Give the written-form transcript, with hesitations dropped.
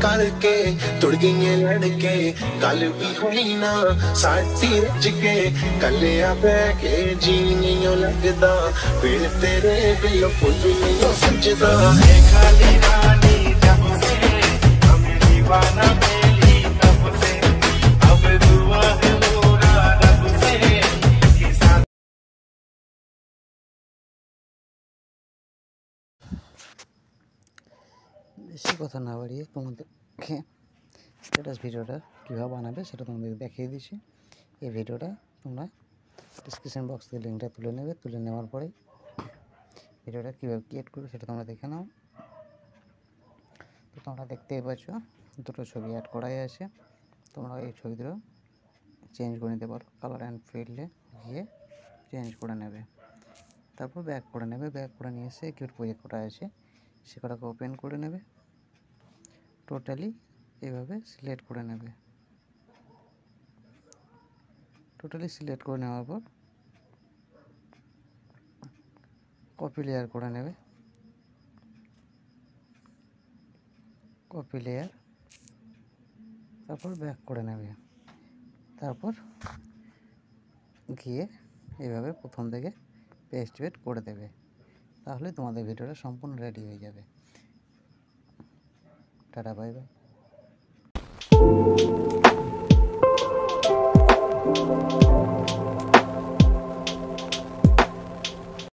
करके तुड़ गई लड़के गल भी हुई ना साटी रज के कलिया बह के जी नहीं लगदा फिर तेरे बिल फुल नहीं सजदा खाली रानी जब से हमें दीवाना मिली तब से अब दुआ है मोरा रब से বেশি কথা না বাড়িয়ে তোমাদেরকে স্ট্যাটাস ভিডিওটা কীভাবে বানাবে সেটা তোমাদের দেখিয়ে দিচ্ছি। এই ভিডিওটা তোমরা ডিসক্রিপশন বক্স থেকে লিঙ্কটা তুলে নেবে, তুলে নেওয়ার পরে ভিডিওটা কীভাবে ক্রিয়েট করবে সেটা তোমরা দেখে নাও। তো তোমরা দেখতেই পাচ্ছ দুটো ছবি অ্যাড করাই আছে, তোমরা এই ছবি দুটো চেঞ্জ করে নিতে পারো, কালার অ্যান্ড ফিল্ডে গিয়ে চেঞ্জ করে নেবে। তারপর ব্যাক করে নেবে, ব্যাক করে নিয়ে এসে কিউট প্রজেক্ট করা আছে সে কটাকে ওপেন করে নেবে, টোটালি এইভাবে সিলেক্ট করে নেবে। টোটালি সিলেক্ট করে নেওয়ার পর কপি লেয়ার করে নেবে, কপি লেয়ার, তারপর ব্যাক করে নেবে, তারপর গিয়ে এইভাবে প্রথম থেকে পেস্ট করে দেবে, তাহলে তোমাদের ভিডিওটা সম্পূর্ণ রেডি হয়ে যাবে। Tata, bye bye.